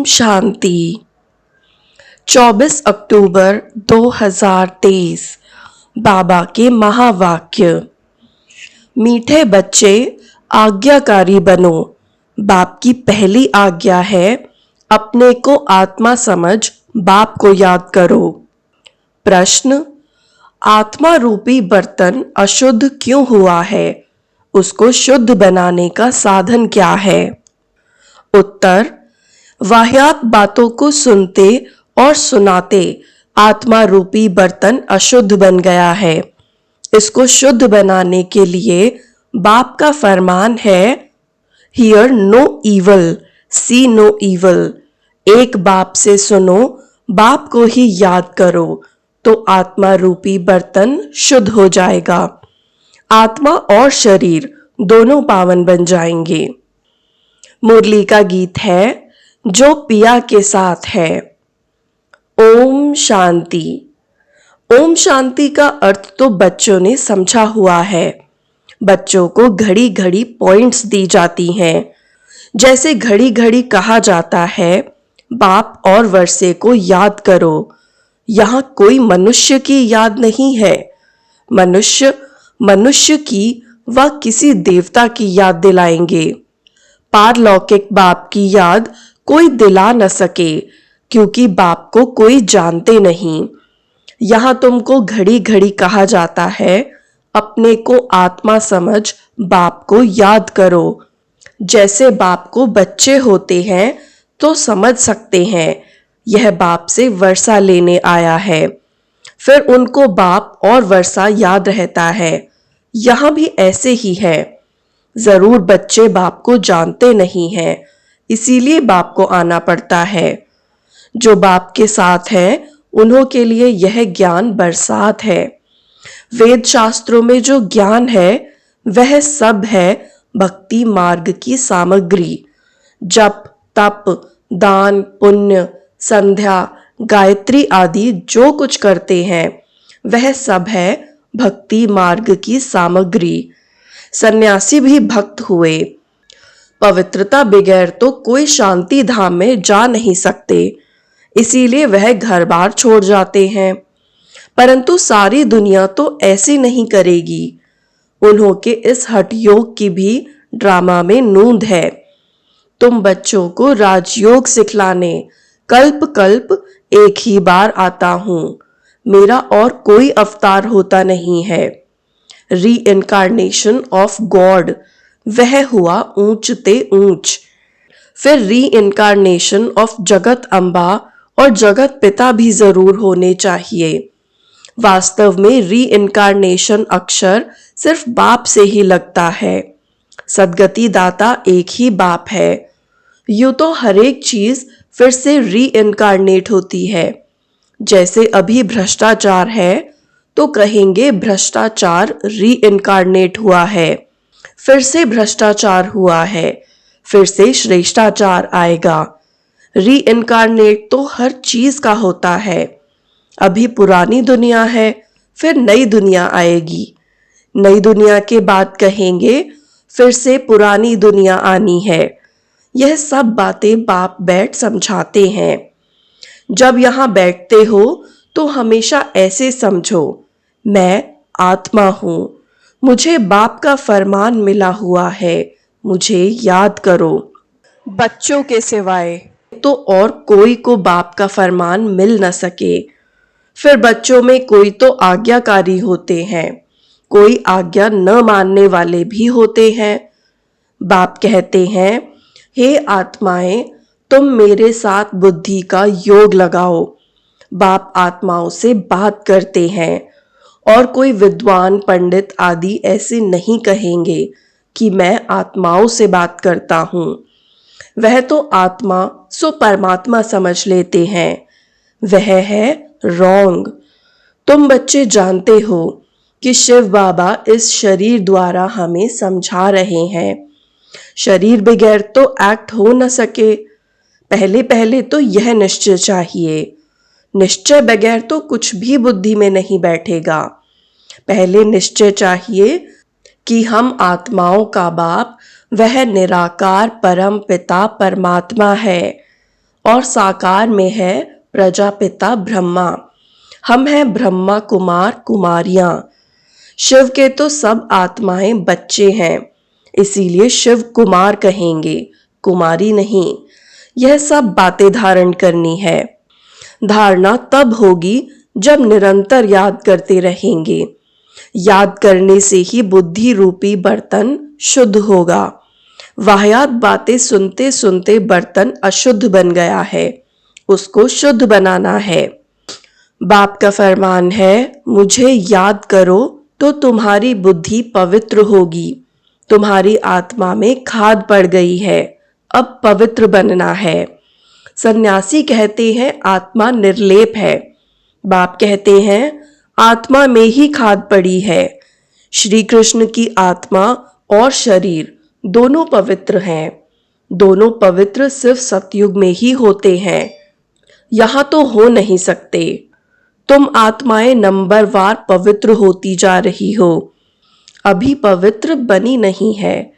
शांति। 24 अक्टूबर 2023। बाबा के महावाक्य। मीठे बच्चे, आज्ञाकारी बनो। बाप की पहली आज्ञा है, अपने को आत्मा समझ बाप को याद करो। प्रश्न, आत्मा रूपी बर्तन अशुद्ध क्यों हुआ है? उसको शुद्ध बनाने का साधन क्या है? उत्तर, वाहियात बातों को सुनते और सुनाते आत्मा रूपी बर्तन अशुद्ध बन गया है। इसको शुद्ध बनाने के लिए बाप का फरमान है, hear no evil, see no evil. एक बाप से सुनो, बाप को ही याद करो, तो आत्मा रूपी बर्तन शुद्ध हो जाएगा। आत्मा और शरीर दोनों पावन बन जाएंगे। मुरली का गीत है, जो पिया के साथ है। ओम शांति। ओम शांति का अर्थ तो बच्चों ने समझा हुआ है। बच्चों को घड़ी घड़ी पॉइंट्स दी जाती हैं। जैसे घड़ी घड़ी कहा जाता है, बाप और वर्षे को याद करो। यहाँ कोई मनुष्य की याद नहीं है। मनुष्य की व किसी देवता की याद दिलाएंगे। पारलौकिक बाप की याद कोई दिला न सके, क्योंकि बाप को कोई जानते नहीं। यहाँ तुमको घड़ी घड़ी कहा जाता है, अपने को आत्मा समझ बाप को याद करो। जैसे बाप को बच्चे होते हैं तो समझ सकते हैं, यह बाप से वर्षा लेने आया है। फिर उनको बाप और वर्षा याद रहता है। यहाँ भी ऐसे ही है। जरूर बच्चे बाप को जानते नहीं हैं, इसीलिए बाप को आना पड़ता है। जो बाप के साथ हैं, उन्हों के लिए यह ज्ञान बरसात है। वेद शास्त्रों में जो ज्ञान है, वह सब है भक्ति मार्ग की सामग्री। जप, तप, दान, पुण्य, संध्या, गायत्री आदि जो कुछ करते हैं, वह सब है भक्ति मार्ग की सामग्री। सन्यासी भी भक्त हुए। पवित्रता बगैर तो कोई शांति धाम में जा नहीं सकते, इसीलिए वह घर बार छोड़ जाते हैं। परंतु सारी दुनिया तो ऐसी नहीं करेगी। उन्हों के इस हठ योग की भी ड्रामा में नूंद है। तुम बच्चों को राजयोग सिखलाने कल्प कल्प एक ही बार आता हूं। मेरा और कोई अवतार होता नहीं है। रीइनकार्नेशन ऑफ गॉड, वह हुआ ऊंच ते ऊंच। फिर रीइनकार्नेशन ऑफ जगत अम्बा और जगत पिता भी जरूर होने चाहिए। वास्तव में रीइनकार्नेशन अक्षर सिर्फ बाप से ही लगता है। सदगति दाता एक ही बाप है। यूं तो हर एक चीज फिर से रीइनकार्नेट होती है। जैसे अभी भ्रष्टाचार है, तो कहेंगे भ्रष्टाचार रीइनकार्नेट हुआ है। फिर से भ्रष्टाचार हुआ है, फिर से श्रेष्ठाचार आएगा। रीइनकार्नेट तो हर चीज का होता है। अभी पुरानी दुनिया है, फिर नई दुनिया आएगी। नई दुनिया के बाद कहेंगे फिर से पुरानी दुनिया आनी है। यह सब बातें बाप बैठ समझाते हैं। जब यहाँ बैठते हो तो हमेशा ऐसे समझो, मैं आत्मा हूँ। मुझे बाप का फरमान मिला हुआ है, मुझे याद करो। बच्चों के सिवाय तो और कोई को बाप का फरमान मिल न सके। फिर बच्चों में कोई तो आज्ञाकारी होते हैं, कोई आज्ञा न मानने वाले भी होते हैं। बाप कहते हैं, हे आत्माएं, तुम मेरे साथ बुद्धि का योग लगाओ। बाप आत्माओं से बात करते हैं, और कोई विद्वान पंडित आदि ऐसे नहीं कहेंगे कि मैं आत्माओं से बात करता हूँ। वह तो आत्मा सो परमात्मा समझ लेते हैं। वह है रॉन्ग। तुम बच्चे जानते हो कि शिव बाबा इस शरीर द्वारा हमें समझा रहे हैं। शरीर बगैर तो एक्ट हो न सके। पहले पहले तो यह निश्चय चाहिए। निश्चय बगैर तो कुछ भी बुद्धि में नहीं बैठेगा। पहले निश्चय चाहिए कि हम आत्माओं का बाप वह निराकार परम पिता परमात्मा है। और साकार में है प्रजापिता ब्रह्मा। हम हैं ब्रह्मा कुमार कुमारियां। शिव के तो सब आत्माएं बच्चे हैं, इसीलिए शिव कुमार कहेंगे, कुमारी नहीं। यह सब बातें धारण करनी है। धारणा तब होगी जब निरंतर याद करते रहेंगे। याद करने से ही बुद्धि रूपी बर्तन शुद्ध होगा। वाहियात बातें सुनते सुनते बर्तन अशुद्ध बन गया है, उसको शुद्ध बनाना है। बाप का फरमान है, मुझे याद करो तो तुम्हारी बुद्धि पवित्र होगी। तुम्हारी आत्मा में खाद पड़ गई है, अब पवित्र बनना है। सन्यासी कहते हैं आत्मा निर्लेप है। बाप कहते हैं आत्मा में ही खाद पड़ी है। श्री कृष्ण की आत्मा और शरीर दोनों पवित्र हैं। दोनों पवित्र सिर्फ सतयुग में ही होते हैं, यहाँ तो हो नहीं सकते। तुम आत्माएं नंबरवार पवित्र होती जा रही हो, अभी पवित्र बनी नहीं है।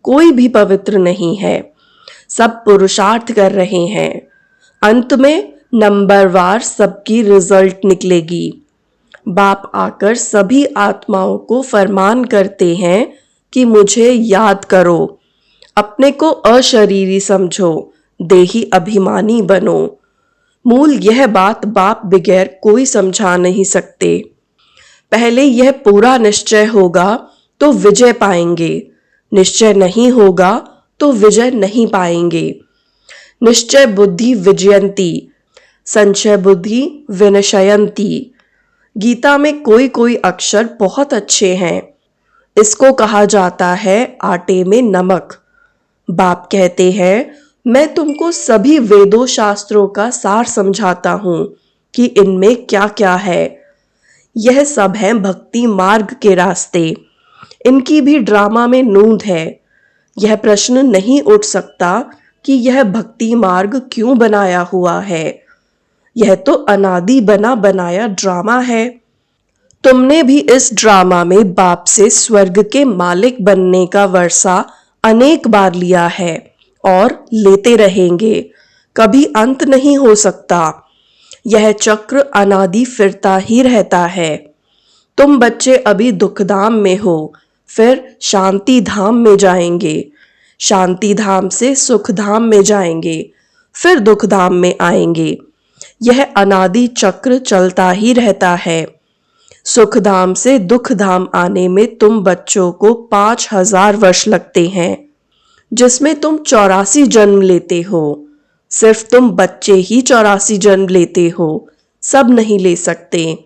कोई भी पवित्र नहीं है, सब पुरुषार्थ कर रहे हैं। अंत में नंबरवार सबकी रिजल्ट निकलेगी। बाप आकर सभी आत्माओं को फरमान करते हैं कि मुझे याद करो, अपने को अशरीरी समझो, देही अभिमानी बनो। मूल यह बात बाप बगैर कोई समझा नहीं सकते। पहले यह पूरा निश्चय होगा तो विजय पाएंगे, निश्चय नहीं होगा तो विजय नहीं पाएंगे। निश्चय बुद्धि विजयंती, संशय बुद्धि विनशयंती। गीता में कोई कोई अक्षर बहुत अच्छे हैं, इसको कहा जाता है आटे में नमक। बाप कहते हैं मैं तुमको सभी वेदों शास्त्रों का सार समझाता हूं कि इनमें क्या क्या है। यह सब है भक्ति मार्ग के रास्ते, इनकी भी ड्रामा में नूंद है। यह प्रश्न नहीं उठ सकता कि यह भक्ति मार्ग क्यों बनाया हुआ है। यह तो अनादि बना बनाया ड्रामा है। तुमने भी इस ड्रामा में बाप से स्वर्ग के मालिक बनने का वर्षा अनेक बार लिया है और लेते रहेंगे, कभी अंत नहीं हो सकता। यह चक्र अनादि फिरता ही रहता है। तुम बच्चे अभी दुखधाम में हो, फिर शांति धाम में जाएंगे, शांति धाम से सुख धाम में जाएंगे, फिर दुख धाम में आएंगे। यह अनादि चक्र चलता ही रहता है। सुख धाम से दुख धाम आने में तुम बच्चों को 5000 वर्ष लगते हैं, जिसमें तुम 84 जन्म लेते हो। सिर्फ तुम बच्चे ही 84 जन्म लेते हो, सब नहीं ले सकते।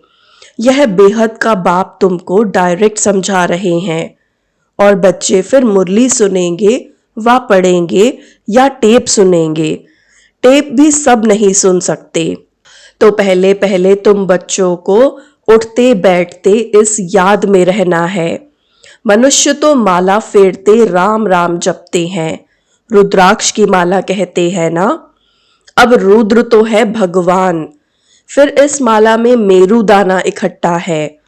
यह बेहद का बाप तुमको डायरेक्ट समझा रहे हैं और बच्चे फिर मुरली सुनेंगे व पढ़ेंगे या टेप सुनेंगे। टेप भी सब नहीं सुन सकते। तो पहले पहले तुम बच्चों को उठते बैठते इस याद में रहना है। मनुष्य तो माला फेरते राम राम जपते हैं, रुद्राक्ष की माला कहते हैं ना। अब रुद्र तो है भगवान, फिर इस माला में मेरू दाना इकट्ठा है।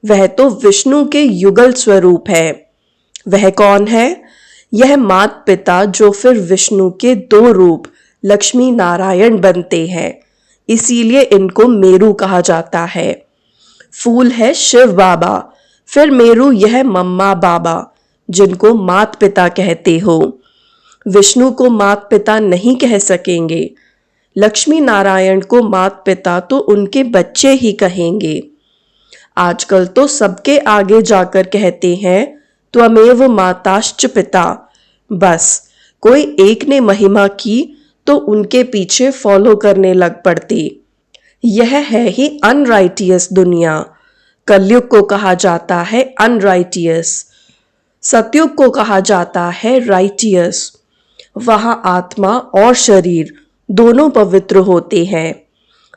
वह तो विष्णु के युगल स्वरूप है। वह कौन है? यह मात पिता जो फिर विष्णु के 2 रूप लक्ष्मी नारायण बनते हैं, इसीलिए इनको मेरू कहा जाता है। फूल है शिव बाबा, फिर मेरू यह मम्मा बाबा जिनको मात पिता कहते हो। विष्णु को मात पिता नहीं कह सकेंगे, लक्ष्मी नारायण को मात पिता तो उनके बच्चे ही कहेंगे। आजकल तो सबके आगे जाकर कहते हैं त्वमेव माताश्च पिता। बस कोई एक ने महिमा की तो उनके पीछे फॉलो करने लग पड़ती। यह है ही अनराइटियस दुनिया। कलयुग को कहा जाता है अनराइटियस, सतयुग को कहा जाता है राइटियस। वहां आत्मा और शरीर दोनों पवित्र होते हैं।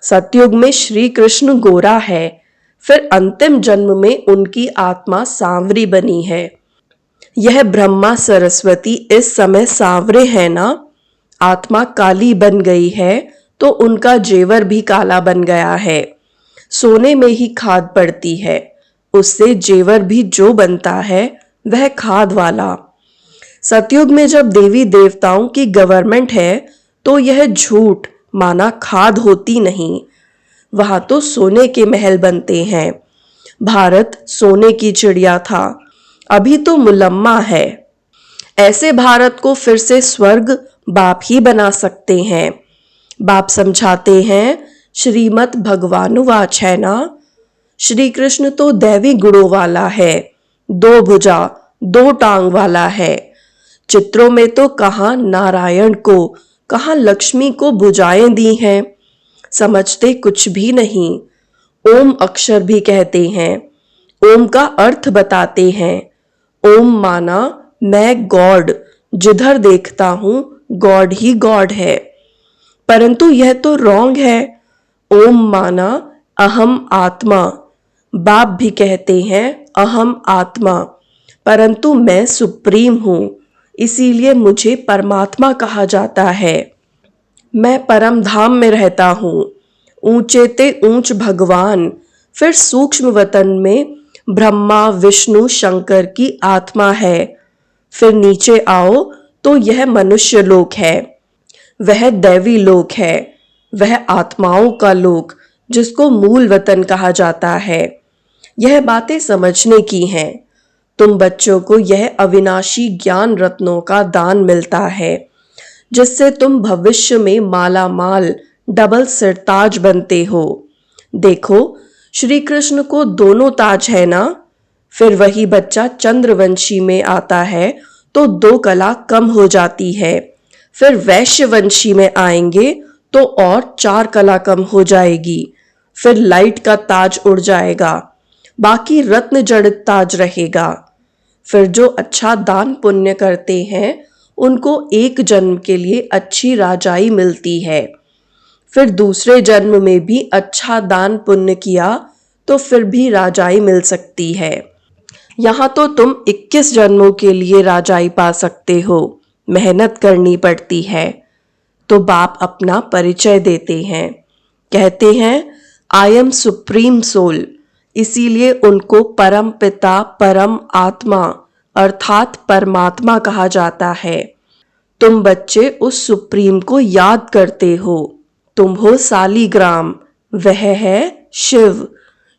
सतयुग में श्री कृष्ण गोरा है, फिर अंतिम जन्म में उनकी आत्मा सांवरी बनी है। यह ब्रह्मा सरस्वती इस समय सांवरे हैं ना। आत्मा काली बन गई है तो उनका जेवर भी काला बन गया है। सोने में ही खाद पड़ती है, उससे जेवर भी जो बनता है वह खाद वाला। सतयुग में जब देवी देवताओं की गवर्नमेंट है तो यह झूठ माना खाद होती नहीं। वहां तो सोने के महल बनते हैं। भारत सोने की चिड़िया था, अभी तो मुलम्मा है। ऐसे भारत को फिर से स्वर्ग बाप ही बना सकते हैं। बाप समझाते हैं, श्रीमद् भगवानुवाच है ना, श्री कृष्ण तो दैवी गुणों वाला है, दो भुजा दो टांग वाला है। चित्रों में तो कहाँ नारायण को, कहाँ लक्ष्मी को भुजाएं दी हैं। समझते कुछ भी नहीं। ओम अक्षर भी कहते हैं, ओम का अर्थ बताते हैं। ओम माना मैं गॉड, जिधर देखता हूं गॉड ही गॉड है। परंतु यह तो रॉन्ग है। ओम माना अहम आत्मा। बाप भी कहते हैं अहम आत्मा, परंतु मैं सुप्रीम हूं, इसीलिए मुझे परमात्मा कहा जाता है। मैं परम धाम में रहता हूँ, ऊंचे ते ऊंच भगवान, फिर सूक्ष्म वतन में ब्रह्मा विष्णु शंकर की आत्मा है। फिर नीचे आओ तो यह मनुष्य लोक है, वह दैवी लोक है, वह आत्माओं का लोक जिसको मूल वतन कहा जाता है। यह बातें समझने की हैं। तुम बच्चों को यह अविनाशी ज्ञान रत्नों का दान मिलता है, जिससे तुम भविष्य में माला माल डबल सिरताज बनते हो। देखो, श्री कृष्ण को दोनों ताज है ना। फिर वही बच्चा चंद्रवंशी में आता है तो दो कला कम हो जाती है। फिर वैश्यवंशी में आएंगे तो और चार कला कम हो जाएगी। फिर लाइट का ताज उड़ जाएगा, बाकी रत्न जड़ित ताज रहेगा। फिर जो अच्छा दान पुण्य करते हैं उनको एक जन्म के लिए अच्छी राजाई मिलती है। फिर दूसरे जन्म में भी अच्छा दान पुण्य किया तो फिर भी राजाई मिल सकती है। यहाँ तो तुम 21 जन्मों के लिए राजाई पा सकते हो, मेहनत करनी पड़ती है। तो बाप अपना परिचय देते हैं, कहते हैं आई एम सुप्रीम सोल, इसीलिए उनको परम पिता परम आत्मा अर्थात परमात्मा कहा जाता है। तुम बच्चे उस सुप्रीम को याद करते हो। तुम हो सालीग्राम, वह है शिव।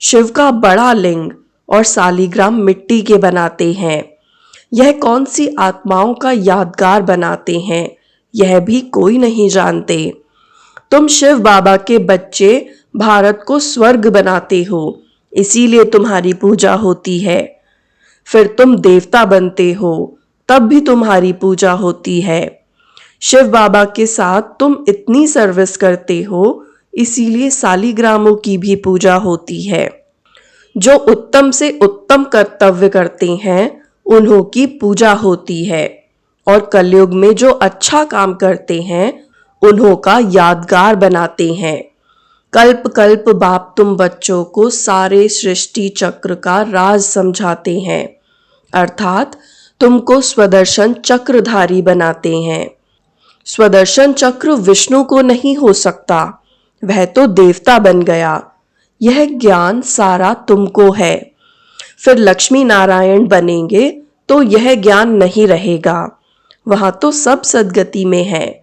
शिव का बड़ा लिंग और सालीग्राम मिट्टी के बनाते हैं। यह कौन सी आत्माओं का यादगार बनाते हैं, यह भी कोई नहीं जानते। तुम शिव बाबा के बच्चे भारत को स्वर्ग बनाते हो, इसीलिए तुम्हारी पूजा होती है। फिर तुम देवता बनते हो, तब भी तुम्हारी पूजा होती है। शिव बाबा के साथ तुम इतनी सर्विस करते हो, इसीलिए सालीग्रामों की भी पूजा होती है। जो उत्तम से उत्तम कर्तव्य करते हैं उन्हों की पूजा होती है, और कलयुग में जो अच्छा काम करते हैं उन्हों का यादगार बनाते हैं। कल्प कल्प बाप तुम बच्चों को सारे सृष्टि चक्र का राज समझाते हैं, अर्थात तुमको स्वदर्शन चक्रधारी बनाते हैं। स्वदर्शन चक्र विष्णु को नहीं हो सकता, वह तो देवता बन गया। यह ज्ञान सारा तुमको है। फिर लक्ष्मी नारायण बनेंगे तो यह ज्ञान नहीं रहेगा, वहां तो सब सदगति में है।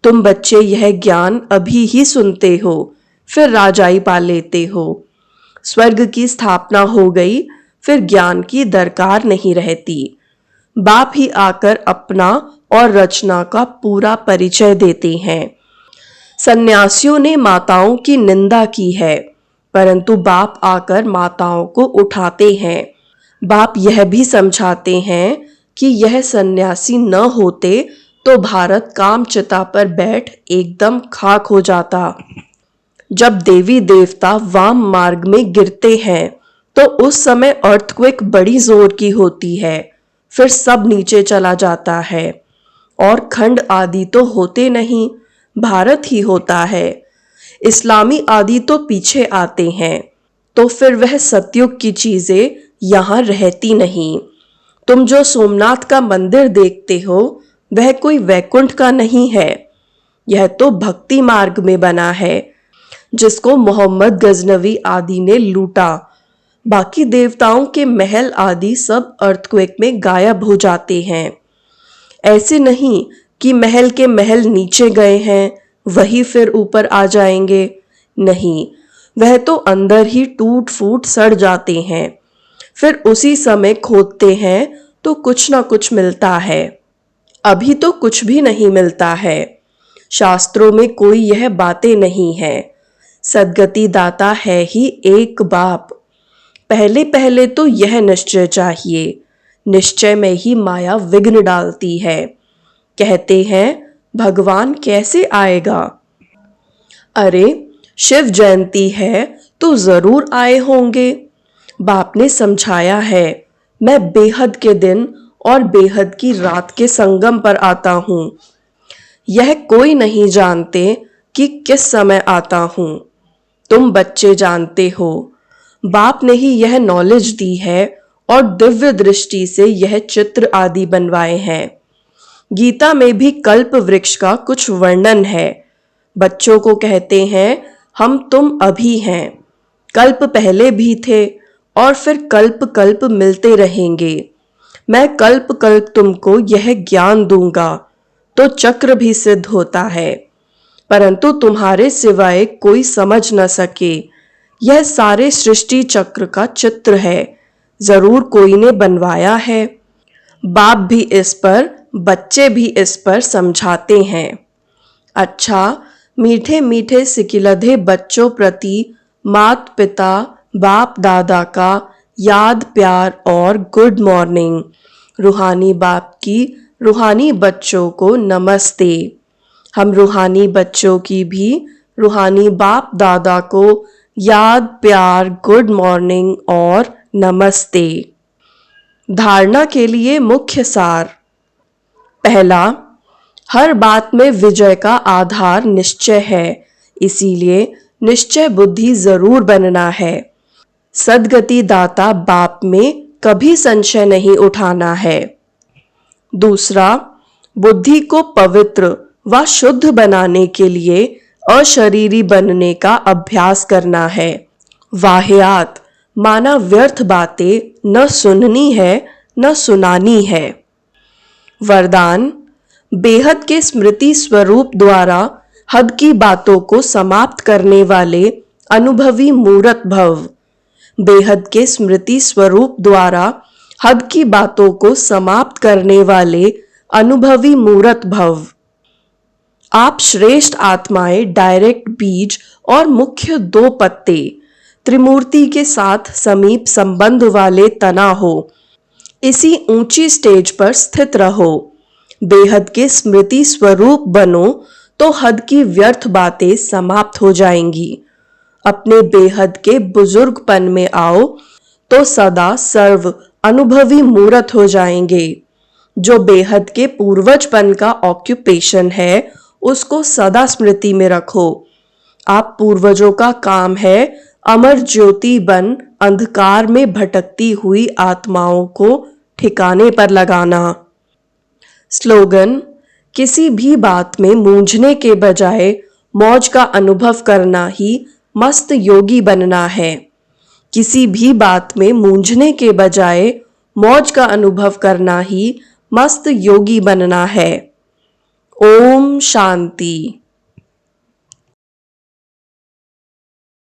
तुम बच्चे यह ज्ञान अभी ही सुनते हो, फिर राजाई पा लेते हो। स्वर्ग की स्थापना हो गई, फिर ज्ञान की दरकार नहीं रहती। बाप ही आकर अपना और रचना का पूरा परिचय देते हैं। सन्यासियों ने माताओं की निंदा की है, परंतु बाप आकर माताओं को उठाते हैं। बाप यह भी समझाते हैं कि यह सन्यासी न होते तो भारत कामचिता पर बैठ एकदम खाक हो जाता। जब देवी देवता वाम मार्ग में गिरते हैं तो उस समय अर्थक्वेक बड़ी जोर की होती है, फिर सब नीचे चला जाता है। और खंड आदि तो होते नहीं, भारत ही होता है। इस्लामी आदि तो पीछे आते हैं, तो फिर वह सतयुग की चीजें यहाँ रहती नहीं। तुम जो सोमनाथ का मंदिर देखते हो वह कोई वैकुंठ का नहीं है, यह तो भक्ति मार्ग में बना है, जिसको मोहम्मद गजनवी आदि ने लूटा। बाकी देवताओं के महल आदि सब अर्थक्वेक में गायब हो जाते हैं। ऐसे नहीं कि महल के महल नीचे गए हैं, वही फिर ऊपर आ जाएंगे? नहीं, वह तो अंदर ही टूट फूट सड़ जाते हैं। फिर उसी समय खोदते हैं तो कुछ ना कुछ मिलता है। अभी तो कुछ भी नहीं मिलता है। शास्त्रों में कोई यह बातें नहीं है। सद्गति दाता है ही एक बाप। पहले पहले तो यह निश्चय चाहिए। निश्चय में ही माया विघ्न डालती है। कहते हैं भगवान कैसे आएगा? अरे, शिव जयंती है तो जरूर आए होंगे। बाप ने समझाया है, मैं बेहद के दिन और बेहद की रात के संगम पर आता हूँ। यह कोई नहीं जानते कि किस समय आता हूँ। तुम बच्चे जानते हो। बाप ने ही यह नॉलेज दी है और दिव्य दृष्टि से यह चित्र आदि बनवाए हैं। गीता में भी कल्प वृक्ष का कुछ वर्णन है। बच्चों को कहते हैं हम तुम अभी हैं, कल्प पहले भी थे और फिर कल्प कल्प मिलते रहेंगे। मैं कल्प कल्प तुमको यह ज्ञान दूंगा तो चक्र भी सिद्ध होता है, परंतु तुम्हारे सिवाय कोई समझ न सके। यह सारे सृष्टि चक्र का चित्र है, जरूर कोई ने बनवाया है। बाप भी इस पर, बच्चे भी इस पर समझाते हैं। अच्छा, मीठे मीठे सिकिलधे बच्चों प्रति मात पिता बाप दादा का याद प्यार और गुड मॉर्निंग। रूहानी बाप की रूहानी बच्चों को नमस्ते। हम रूहानी बच्चों की भी रूहानी बाप दादा को याद प्यार गुड मॉर्निंग और नमस्ते। धारणा के लिए मुख्य सार। पहला, हर बात में विजय का आधार निश्चय है, इसीलिए निश्चय बुद्धि जरूर बनना है। सद्गति दाता बाप में कभी संशय नहीं उठाना है। दूसरा, बुद्धि को पवित्र व शुद्ध बनाने के लिए अशरीरी बनने का अभ्यास करना है। वाहियात माना व्यर्थ बातें न सुननी है न सुनानी है। वरदान, बेहद के स्मृति स्वरूप द्वारा हद की बातों को समाप्त करने वाले अनुभवी मूर्त भव। बेहद के स्मृति स्वरूप द्वारा हद की बातों को समाप्त करने वाले अनुभवी मूर्त भव। आप श्रेष्ठ आत्माएं डायरेक्ट बीज और मुख्य दो पत्ते त्रिमूर्ति के साथ समीप संबंध वाले तना हो। इसी ऊंची स्टेज पर स्थित रहो। बेहद के स्मृति स्वरूप बनो तो हद की व्यर्थ बातें समाप्त हो जाएंगी। अपने बेहद के बुजुर्गपन में आओ तो सदा सर्व अनुभवी मूर्त हो जाएंगे। जो बेहद के पूर्वजपन का ऑक्यूपेशन है उसको सदा स्मृति में रखो। आप पूर्वजों का काम है अमर ज्योति बन अंधकार में भटकती हुई आत्माओं को ठिकाने पर लगाना। स्लोगन, किसी भी बात में मूंझने के बजाय मौज का अनुभव करना ही मस्त योगी बनना है। किसी भी बात में मूंझने के बजाय मौज का अनुभव करना ही मस्त योगी बनना है। ओम शांति।